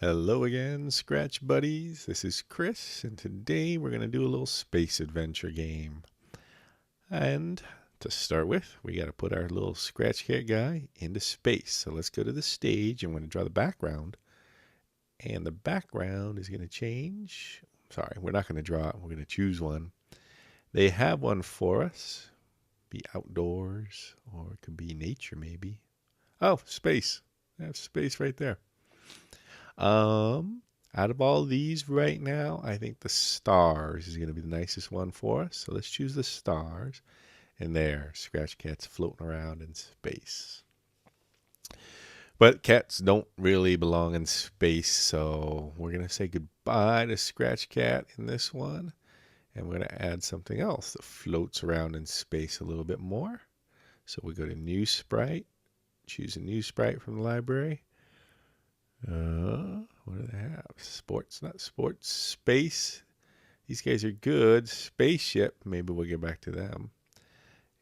Hello again, Scratch Buddies. This is Chris, and today we're going to do a little space adventure game. And to start with, we got to put our little Scratch Cat guy into space. So let's go to the stage. I'm going to draw the background. And the background is going to change. Sorry, we're not going to draw it. We're going to choose one. They have one for us. Be outdoors, or it could be nature maybe. Oh, space. I have space right there. Um, Out of all these right now, I think the stars is going to be the nicest one for us. So let's choose the stars. And there, Scratch Cat's floating around in space. But cats don't really belong in space, so we're going to say goodbye to Scratch Cat in this one. And we're going to add something else that floats around in space a little bit more. So we go to New Sprite, choose a new sprite from the library. What do they have? Sports, not sports. Space. These guys are good. Spaceship. Maybe we'll get back to them.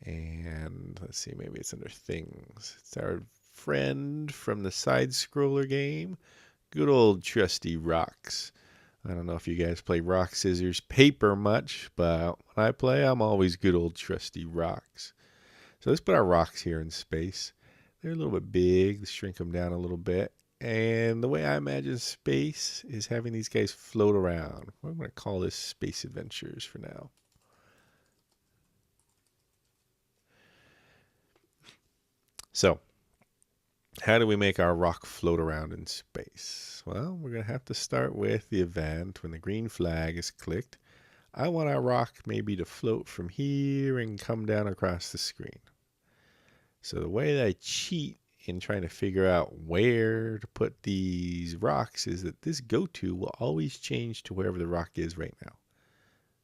And let's see, maybe it's under things. It's our friend from the side scroller game. Good old trusty rocks. I don't know if you guys play rock, scissors, paper much, but when I play, I'm always good old trusty rocks. So let's put our rocks here in space. They're a little bit big. Let's shrink them down a little bit. And the way I imagine space is having these guys float around. I'm going to call this Space Adventures for now. So, how do we make our rock float around in space? Well, we're going to have to start with the event when the green flag is clicked. I want our rock maybe to float from here and come down across the screen. So the way that I cheat in trying to figure out where to put these rocks is that this go-to will always change to wherever the rock is right now.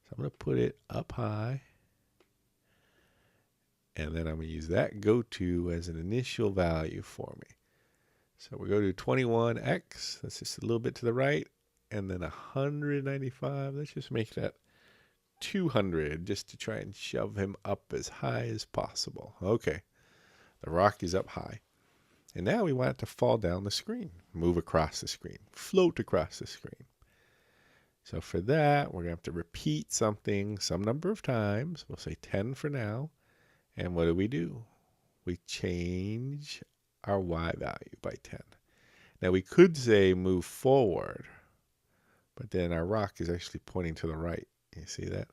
So I'm going to put it up high. And then I'm going to use that go-to as an initial value for me. So we go to 21x. That's just a little bit to the right. And then 195. Let's just make that 200 just to try and shove him up as high as possible. Okay. The rock is up high. And now we want it to fall down the screen, move across the screen, float across the screen. So for that, we're going to have to repeat something some number of times. We'll say 10 for now. And what do? We change our y value by 10. Now we could say move forward, but then our rock is actually pointing to the right. You see that?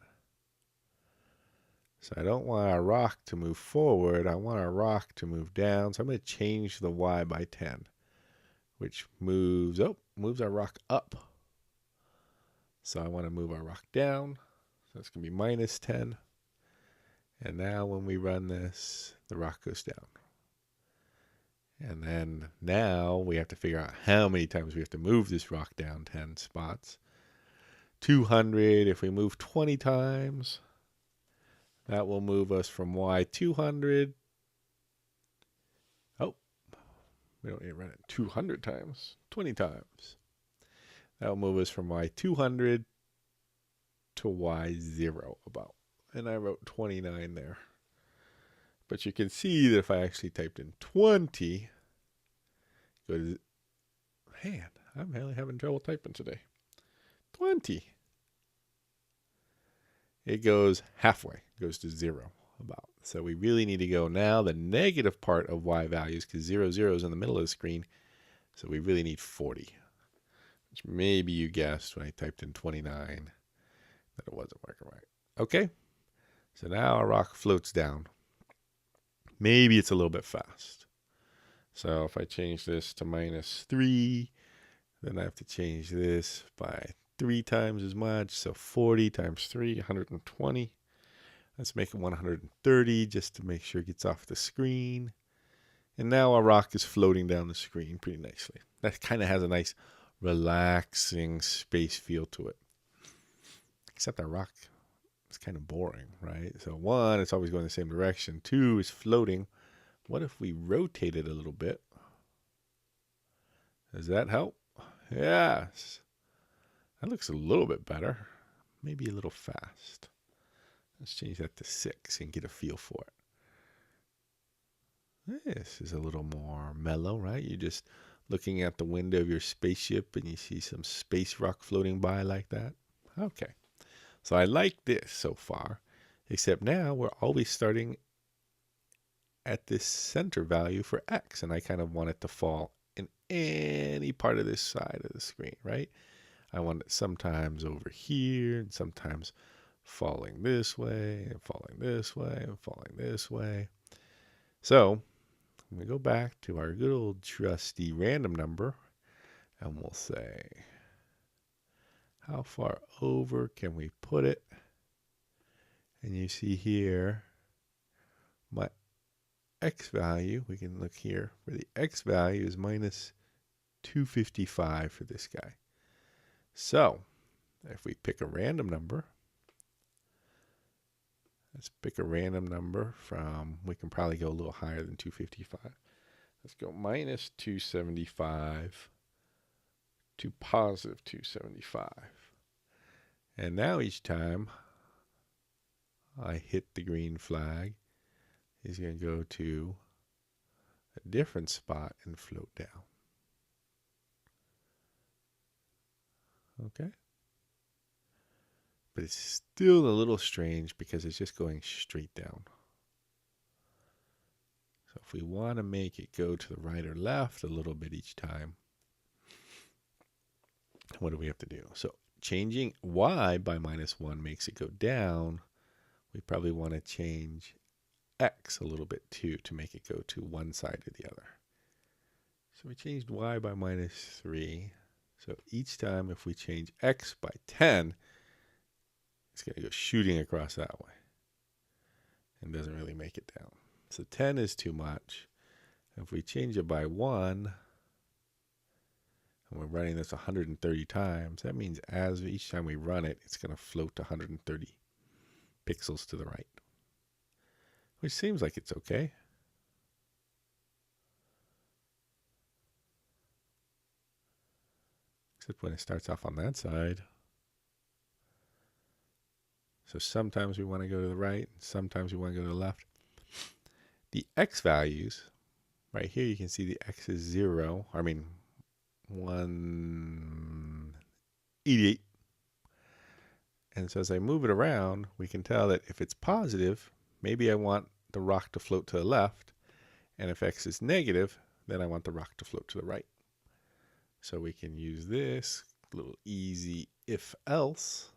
So I don't want our rock to move forward. I want our rock to move down. So I'm going to change the y by 10, which moves our rock up. So I want to move our rock down. So it's going to be minus 10. And now when we run this, the rock goes down. And then now we have to figure out how many times we have to move this rock down 10 spots. 200, if we move 20 times, that will move us from Y 200. Oh, we don't need to run it 200 times, 20 times. That will move us from Y 200 to Y 0 about. And I wrote 29 there. But you can see that if I actually typed in 20, man, I'm really having trouble typing today. 20. It goes halfway, goes to 0 about. So we really need to go now the negative part of y values because 0, 0 is in the middle of the screen. So we really need 40, which maybe you guessed when I typed in 29 that it wasn't working right. Okay, so now our rock floats down. Maybe it's a little bit fast. So if I change this to minus 3, then I have to change this by 3 times as much. So 40 times 3, 120. Let's make it 130 just to make sure it gets off the screen. And now our rock is floating down the screen pretty nicely. That kind of has a nice relaxing space feel to it. Except our rock is kind of boring, right? So 1, it's always going the same direction. 2, is floating. What if we rotate it a little bit? Does that help? Yes. That looks a little bit better. Maybe a little fast. Let's change that to 6 and get a feel for it. This is a little more mellow, right? You just looking out the window of your spaceship and you see some space rock floating by like that? Okay. So I like this so far, except now we're always starting at this center value for x, and I kind of want it to fall in any part of this side of the screen, right? I want it sometimes over here and sometimes falling this way and falling this way and falling this way. So we go back to our good old trusty random number and we'll say, how far over can we put it? And you see here, my x value, we can look here, for the x value is minus 255 for this guy. So, if we pick a random number, let's pick a random number from, we can probably go a little higher than 255. Let's go minus 275 to positive 275. And now each time I hit the green flag, he's going to go to a different spot and float down. Okay? But it's still a little strange because it's just going straight down. So if we want to make it go to the right or left a little bit each time, what do we have to do? So changing y by minus 1 makes it go down. We probably want to change x a little bit too to make it go to one side or the other. So we changed y by minus 3. So each time if we change x by 10, it's going to go shooting across that way and doesn't really make it down. So 10 is too much. If we change it by 1, and we're running this 130 times, that means as each time we run it, it's going to float 130 pixels to the right, which seems like it's okay. Except when it starts off on that side. So sometimes we want to go to the right, and sometimes we want to go to the left. The x values, right here you can see the x is 0, 188. And so as I move it around, we can tell that if it's positive, maybe I want the rock to float to the left, and if x is negative, then I want the rock to float to the right. So we can use this little easy if-else.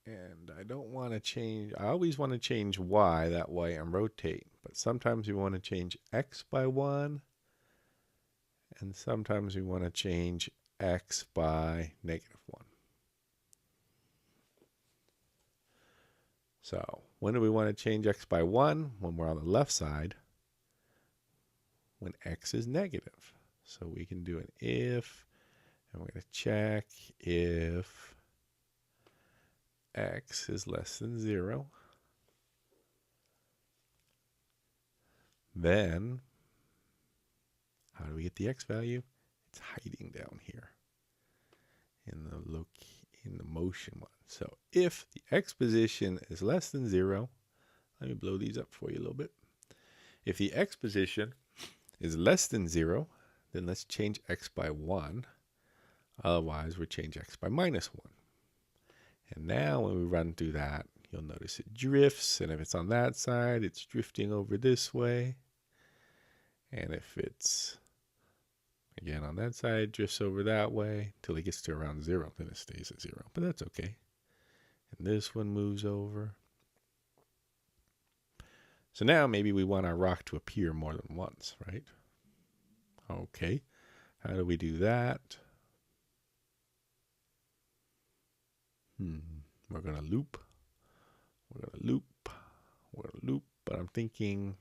And I don't want to change, I always want to change y that way and rotate, but sometimes we want to change x by 1, and sometimes we want to change x by negative 1. So when do we want to change x by 1? When we're on the left side, when x is negative. So we can do an if, and we're going to check if x is less than 0. Then, how do we get the x value? It's hiding down here in the motion one. So if the x position is less than 0, let me blow these up for you a little bit. If the x position is less than 0, then let's change x by 1. Otherwise, we change x by minus 1. And now when we run through that, you'll notice it drifts. And if it's on that side, it's drifting over this way. And if it's, again, on that side, drifts over that way until it gets to around 0. Then it stays at 0. But that's okay. And this one moves over. So now maybe we want our rock to appear more than once, right? Okay. How do we do that? We're going to loop. We're going to loop. We're going to loop. But I'm thinking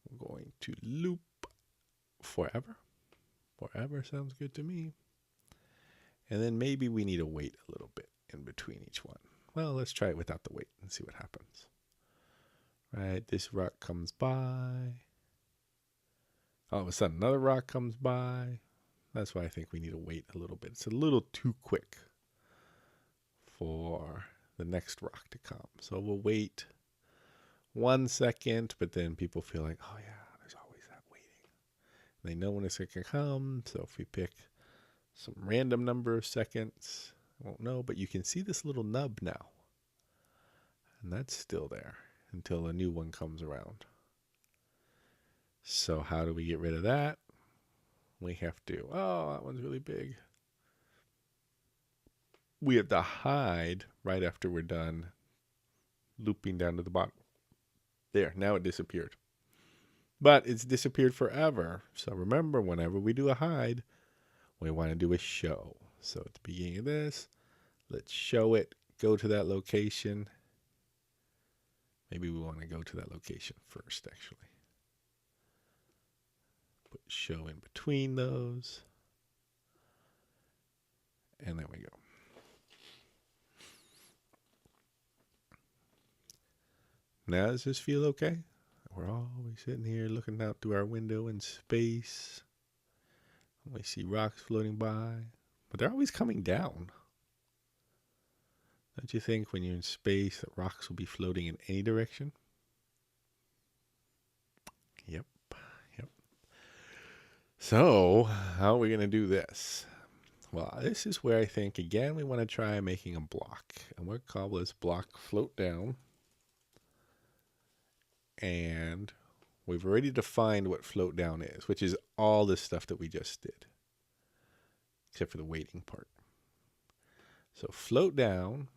we're going to loop forever. Forever sounds good to me. And then maybe we need to wait a little bit in between each one. Well, let's try it without the wait and see what happens. Right, this rock comes by. All of a sudden, another rock comes by. That's why I think we need to wait a little bit. It's a little too quick for the next rock to come. So we'll wait 1 second, but then people feel like, oh yeah, there's always that waiting. They know when it's going to come, so if we pick some random number of seconds, I won't know, but you can see this little nub now. And that's still there until a new one comes around. So how do we get rid of that? We have to, oh, that one's really big. We have to hide right after we're done looping down to the bottom. There, now it disappeared. But it's disappeared forever. So remember, whenever we do a hide, we want to do a show. So at the beginning of this, let's show it, go to that location. Maybe we want to go to that location first, actually. Put show in between those. And there we go. Now does this feel okay? We're always sitting here looking out through our window in space. We see rocks floating by, but they're always coming down. Don't you think when you're in space that rocks will be floating in any direction? Yep. So, how are we going to do this? Well, this is where I think, again, we want to try making a block. And we'll call this block float down. And we've already defined what float down is, which is all this stuff that we just did, except for the waiting part. So float down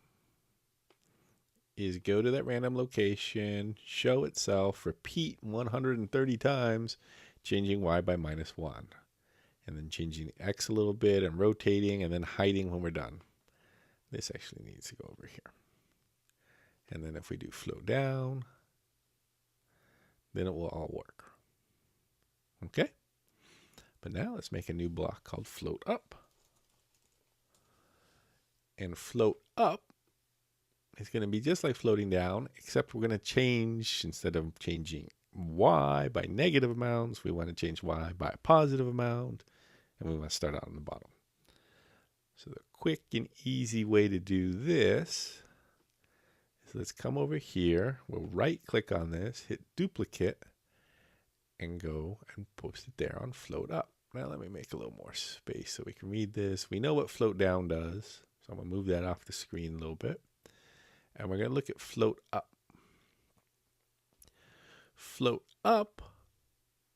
is go to that random location, show itself, repeat 130 times, changing y by -1. And then changing the x a little bit and rotating and then hiding when we're done. This actually needs to go over here. And then if we do float down, then it will all work. Okay? But now let's make a new block called float up. And float up is going to be just like floating down, except we're going to change, instead of changing y by negative amounts, we want to change y by a positive amount, and we want to start out on the bottom. So the quick and easy way to do this is let's come over here, we'll right click on this, hit duplicate, and go and post it there on float up. Now let me make a little more space so we can read this. We know what float down does, so I'm going to move that off the screen a little bit. And we're going to look at float up. Float up,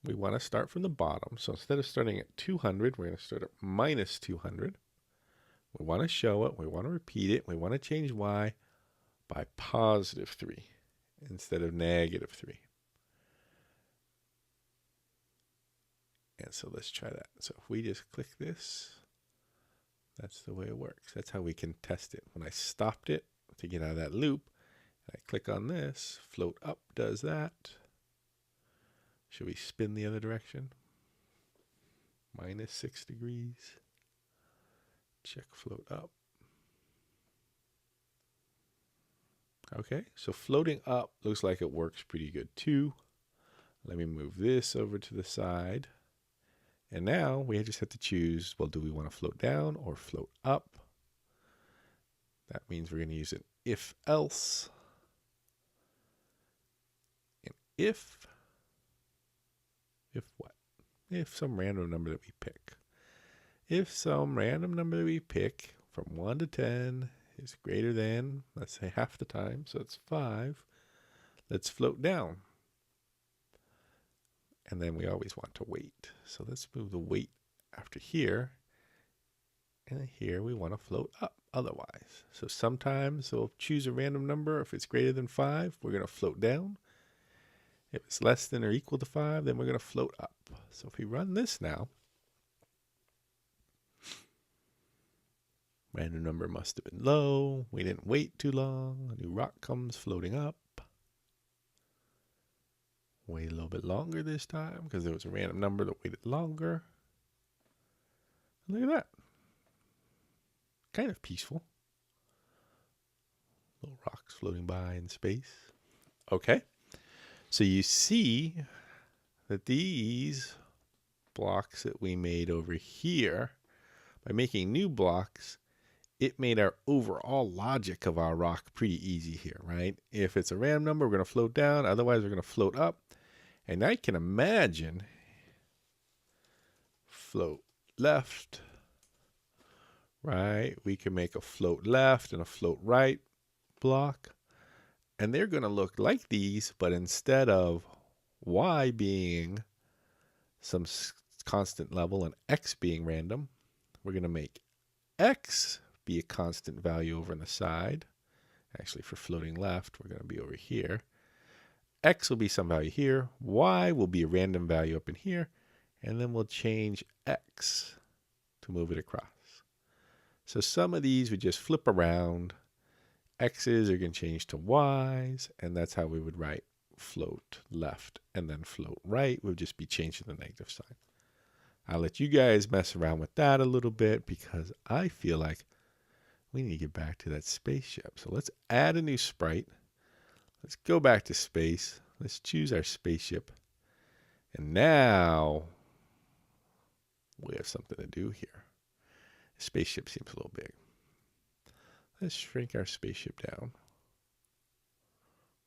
we want to start from the bottom. So instead of starting at 200, we're going to start at -200. We want to show it, we want to repeat it, we want to change y by +3 instead of -3. And so let's try that. So if we just click this, that's the way it works. That's how we can test it. When I stopped it to get out of that loop, I click on this, float up does that. Should we spin the other direction? -6 degrees. Check float up. Okay, so floating up looks like it works pretty good too. Let me move this over to the side. And now we just have to choose, well, do we want to float down or float up? That means we're going to use an if-else. And if what? If some random number that we pick. If some random number that we pick from 1 to 10 is greater than, let's say, half the time, so it's 5, let's float down. And then we always want to wait. So let's move the wait after here. And here we want to float up otherwise. So sometimes we'll choose a random number. If it's greater than 5, we're going to float down. If it's less than or equal to 5, then we're going to float up. So if we run this now, random number must have been low. We didn't wait too long. A new rock comes floating up. Wait a little bit longer this time because there was a random number that waited longer. Look at that. Kind of peaceful. Little rocks floating by in space. Okay. So you see that these blocks that we made over here, by making new blocks, it made our overall logic of our rock pretty easy here, right? If it's a random number, we're going to float down. Otherwise, we're going to float up. And I can imagine float left, right? We can make a float left and a float right block. And they're going to look like these, but instead of y being some constant level and x being random, we're going to make x be a constant value over on the side. Actually, for floating left, we're going to be over here. X will be some value here. Y will be a random value up in here. And then we'll change X to move it across. So some of these would just flip around. X's are going to change to Y's. And that's how we would write float left and then float right. We'll just be changing the negative sign. I'll let you guys mess around with that a little bit because I feel like we need to get back to that spaceship. So let's add a new sprite. Let's go back to space. Let's choose our spaceship. And now we have something to do here. The spaceship seems a little big. Let's shrink our spaceship down.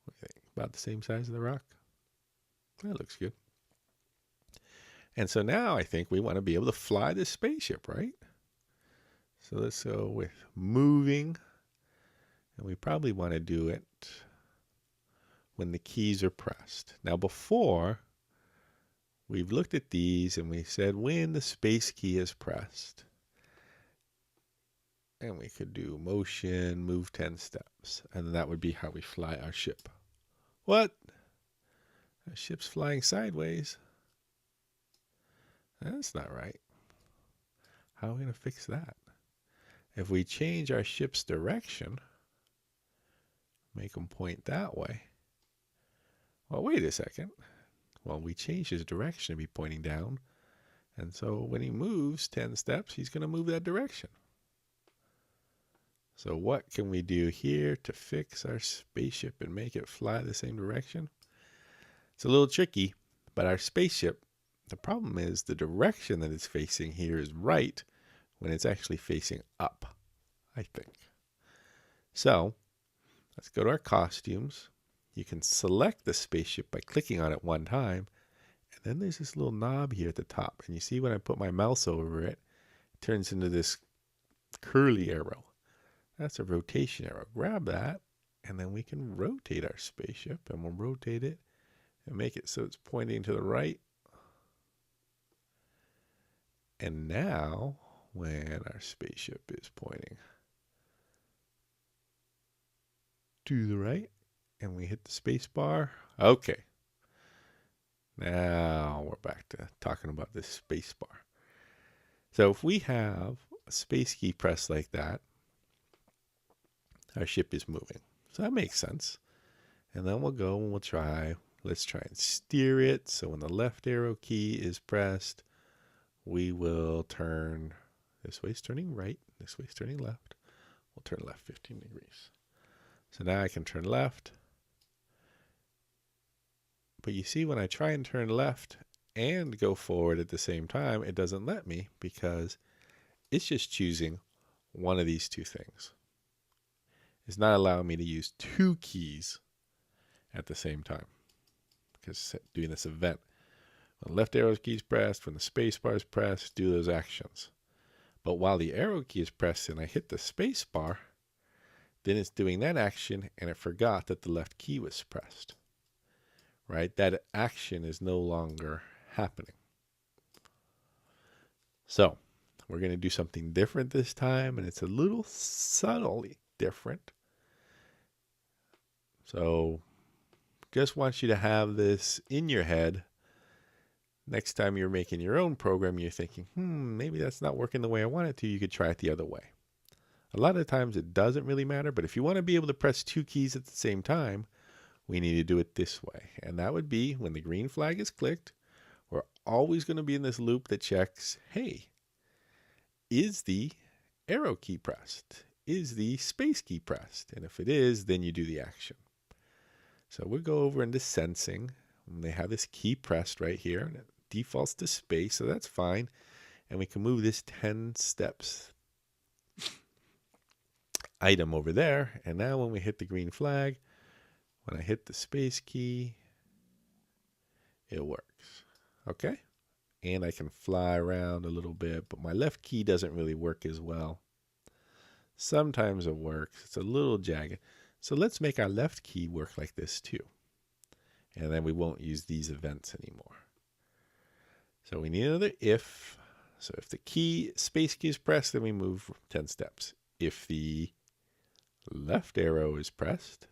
What do you think? About the same size of the rock? That looks good. And so now I think we want to be able to fly this spaceship, right? So let's go with moving. And we probably want to do it when the keys are pressed. Now before, we've looked at these and we said when the space key is pressed. And we could do motion, move 10 steps. And that would be how we fly our ship. What? Our ship's flying sideways. That's not right. How are we going to fix that? If we change our ship's direction, make them point that way. Well, wait a second. Well, we changed his direction to be pointing down. And so when he moves 10 steps, he's going to move that direction. So what can we do here to fix our spaceship and make it fly the same direction? It's a little tricky, but our spaceship, the problem is the direction that it's facing here is right when it's actually facing up, I think. So let's go to our costumes. You can select the spaceship by clicking on it one time. And then there's this little knob here at the top. And you see when I put my mouse over it, it turns into this curly arrow. That's a rotation arrow. Grab that, and then we can rotate our spaceship. And we'll rotate it and make it so it's pointing to the right. And now, when our spaceship is pointing to the right, and we hit the space bar, okay. Now we're back to talking about this space bar. So if we have a space key pressed like that, our ship is moving. So that makes sense. And then we'll go and let's try and steer it. So when the left arrow key is pressed, we will turn, this way's turning right, this way's turning left. We'll turn left 15 degrees. So now I can turn left. But you see when I try and turn left and go forward at the same time, it doesn't let me because it's just choosing one of these two things. It's not allowing me to use two keys at the same time because doing this event. When the left arrow key is pressed, when the space bar is pressed, do those actions. But while the arrow key is pressed and I hit the space bar, then it's doing that action and it forgot that the left key was pressed. Right? That action is no longer happening. So we're going to do something different this time, and it's a little subtly different. So just want you to have this in your head. Next time you're making your own program, you're thinking, maybe that's not working the way I want it to. You could try it the other way. A lot of times it doesn't really matter, but if you want to be able to press two keys at the same time, we need to do it this way. And that would be when the green flag is clicked, we're always going to be in this loop that checks, hey, is the arrow key pressed? Is the space key pressed? And if it is, then you do the action. So we'll go over into sensing. And they have this key pressed right here. And it defaults to space, so that's fine. And we can move this 10 steps item over there. And now when we hit the green flag, when I hit the space key, it works. Okay? And I can fly around a little bit, but my left key doesn't really work as well. Sometimes it works. It's a little jagged. So let's make our left key work like this too. And then we won't use these events anymore. So we need another if. So if the space key is pressed, then we move 10 steps. If the left arrow is pressed,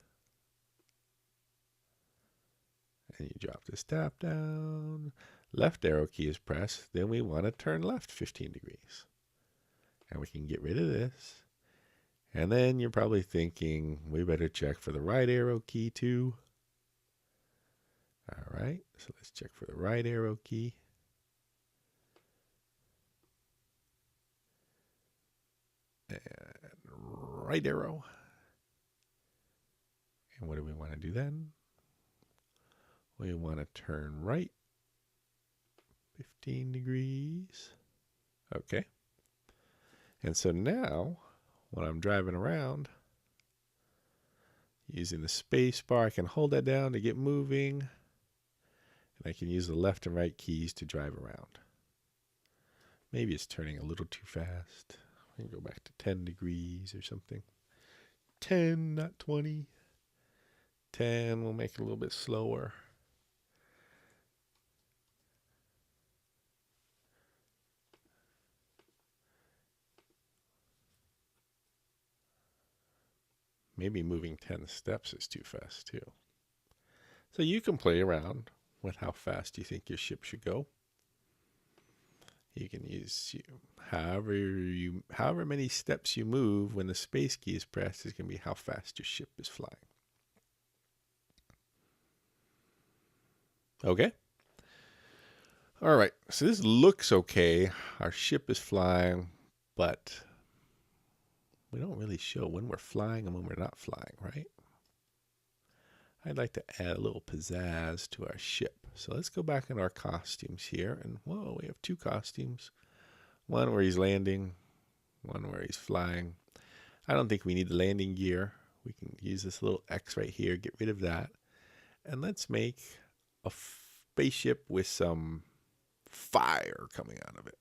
and you drop this tab down, left arrow key is pressed, then we want to turn left 15 degrees. And we can get rid of this. And then you're probably thinking, we better check for the right arrow key too. All right, so let's check for the right arrow key. And right arrow. And what do we want to do then? We want to turn right 15 degrees. Okay. And so now, when I'm driving around, using the space bar, I can hold that down to get moving. And I can use the left and right keys to drive around. Maybe it's turning a little too fast. We can go back to 10 degrees or something. 10, not 20. 10, we'll make it a little bit slower. Maybe moving 10 steps is too fast too. So you can play around with how fast you think your ship should go. You can use however many steps you move when the space key is pressed is going to be how fast your ship is flying. Okay. All right. So this looks okay. Our ship is flying, but we don't really show when we're flying and when we're not flying, right? I'd like to add a little pizzazz to our ship. So let's go back in our costumes here. And whoa, we have two costumes. One where he's landing, one where he's flying. I don't think we need the landing gear. We can use this little X right here, get rid of that. And let's make a spaceship with some fire coming out of it.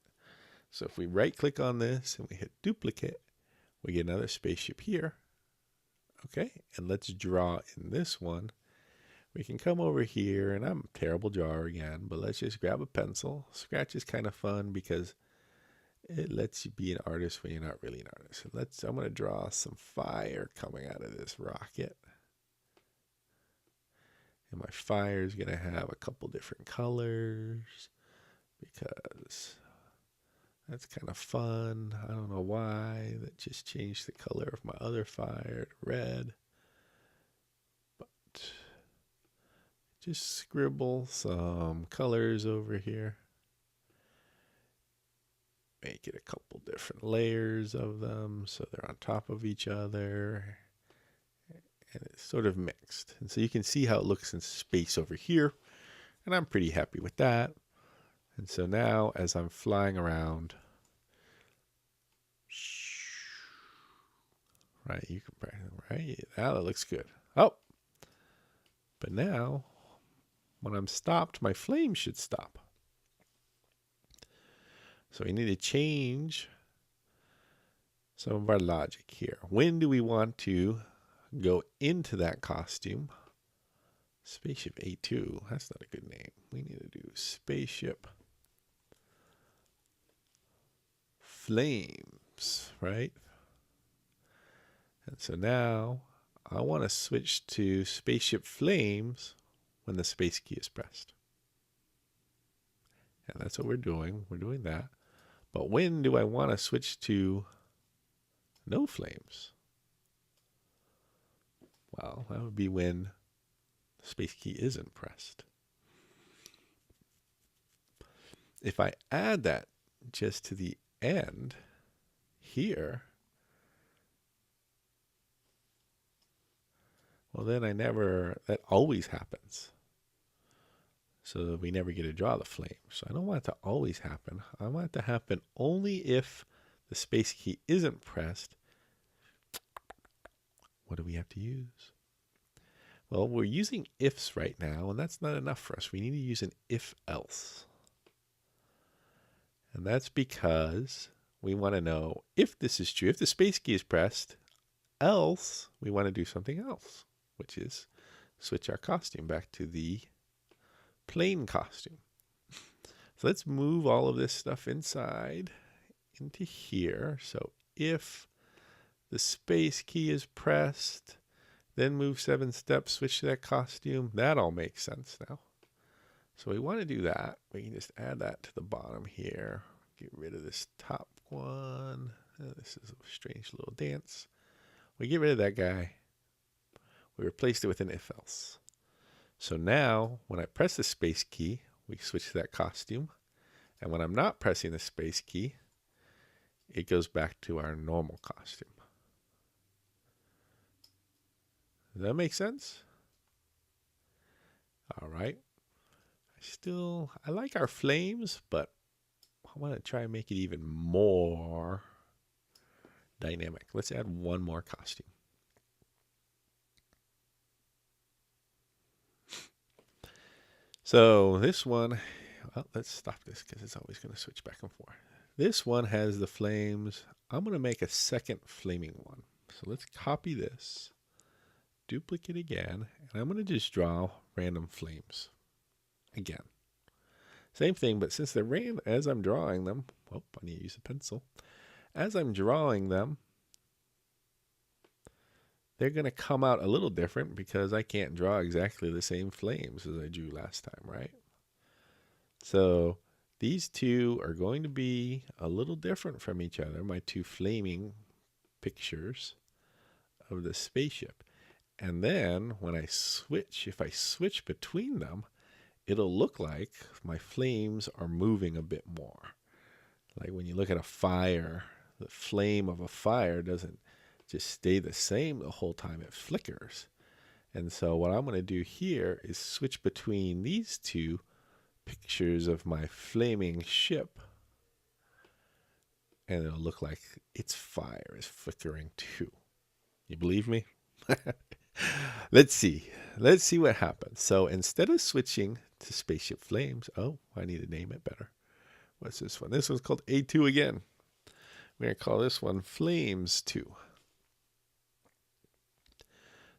So if we right click on this and we hit duplicate, we get another spaceship here. Okay, and let's draw in this one. We can come over here, and I'm a terrible drawer again, but let's just grab a pencil. Scratch is kind of fun because it lets you be an artist when you're not really an artist. I'm going to draw some fire coming out of this rocket. And my fire is going to have a couple different colors because that's kind of fun. I don't know why. That just changed the color of my other fire to red. But just scribble some colors over here. Make it a couple different layers of them so they're on top of each other. And it's sort of mixed. And so you can see how it looks in space over here. And I'm pretty happy with that. And so now as I'm flying around, right, you can, right, now that looks good. Oh, but now when I'm stopped, my flame should stop. So we need to change some of our logic here. When do we want to go into that costume? Spaceship A2, that's not a good name. We need to do spaceship flames, right? And so now I want to switch to spaceship flames when the space key is pressed. And that's what we're doing. We're doing that. But when do I want to switch to no flames? Well, that would be when the space key isn't pressed. If I add that just to the end here, well, then that always happens. So we never get to draw the flame. So I don't want it to always happen. I want it to happen only if the space key isn't pressed. have to use? Well, we're using ifs right now, and that's not enough for us. We need to use an if-else. And that's because we want to know if this is true. If the space key is pressed, else we want to do something else, which is switch our costume back to the plain costume. So let's move all of this stuff inside into here. So if the space key is pressed, then move 7 steps, switch to that costume. That all makes sense now. So we want to do that. We can just add that to the bottom here. Get rid of this top one. This is a strange little dance. We get rid of that guy. We replaced it with an if-else. So now, when I press the space key, we switch to that costume. And when I'm not pressing the space key, it goes back to our normal costume. Does that make sense? All right. I like our flames, but I want to try and make it even more dynamic. Let's add one more costume. So this one, well, let's stop this because it's always going to switch back and forth. This one has the flames. I'm going to make a second flaming one. So let's copy this, duplicate again, and I'm going to just draw random flames again. Same thing, but since they're random, as I'm drawing them, I need to use a pencil. As I'm drawing them, they're going to come out a little different because I can't draw exactly the same flames as I drew last time, right? So these two are going to be a little different from each other, my two flaming pictures of the spaceship. And then when I switch, if I switch between them, it'll look like my flames are moving a bit more. Like when you look at a fire, the flame of a fire doesn't just stay the same the whole time, it flickers. And so what I'm going to do here is switch between these two pictures of my flaming ship, and it'll look like its fire is flickering too. You believe me? Let's see what happens. So instead of switching to spaceship flames, I need to name it better. What's this one? This one's called A2 again. We're going to call this one Flames 2.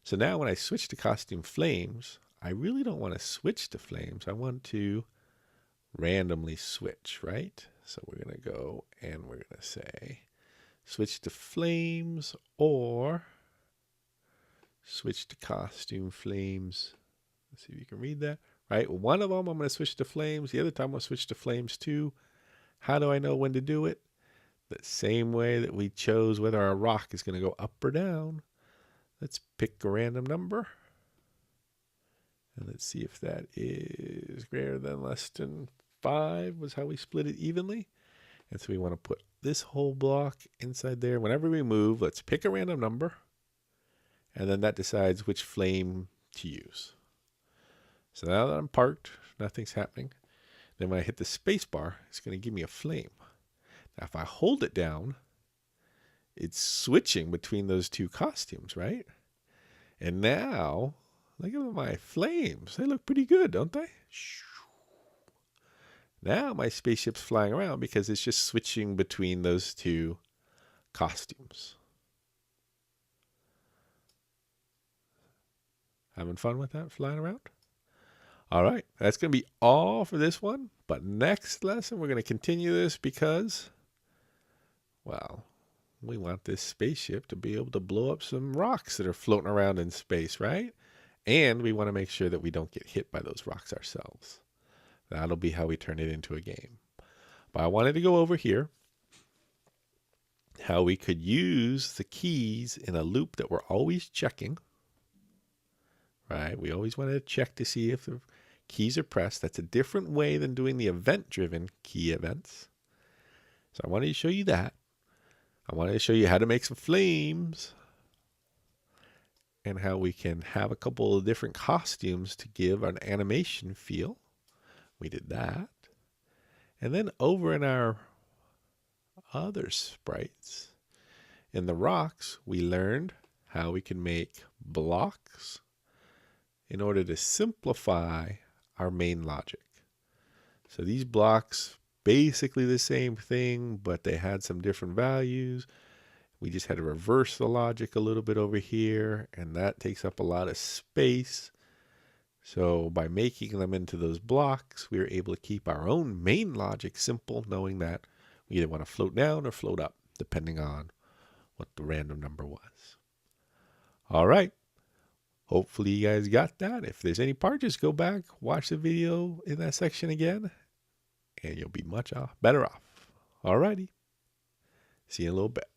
So now when I switch to costume flames, I really don't want to switch to flames. I want to randomly switch, right? So we're going to go and we're going to say switch to flames or switch to costume flames. Let's see if you can read that. Right? One of them I'm going to switch to flames. The other time I'm going to switch to flames too. How do I know when to do it? The same way that we chose whether our rock is going to go up or down. Let's pick a random number. And let's see if that is greater than less than 5 was how we split it evenly. And so we want to put this whole block inside there. Whenever we move, let's pick a random number. And then that decides which flame to use. So now that I'm parked, nothing's happening. Then when I hit the space bar, it's going to give me a flame. Now if I hold it down, it's switching between those two costumes, right? And now, look at my flames. They look pretty good, don't they? Now my spaceship's flying around because it's just switching between those two costumes. Having fun with that, flying around? All right, that's going to be all for this one. But next lesson, we're going to continue this because, well, we want this spaceship to be able to blow up some rocks that are floating around in space, right? And we want to make sure that we don't get hit by those rocks ourselves. That'll be how we turn it into a game. But I wanted to go over here how we could use the keys in a loop that we're always checking. Right? We always want to check to see if the keys are pressed. That's a different way than doing the event-driven key events. So I wanted to show you that. I wanted to show you how to make some flames and how we can have a couple of different costumes to give an animation feel. We did that. And then over in our other sprites, in the rocks, we learned how we can make blocks in order to simplify our main logic. So these blocks, basically the same thing, but they had some different values. We just had to reverse the logic a little bit over here, and that takes up a lot of space. So by making them into those blocks, we were able to keep our own main logic simple, knowing that we either want to float down or float up, depending on what the random number was. All right. Hopefully you guys got that. If there's any part, just go back, watch the video in that section again, and you'll be much better off. All righty. See you in a little bit.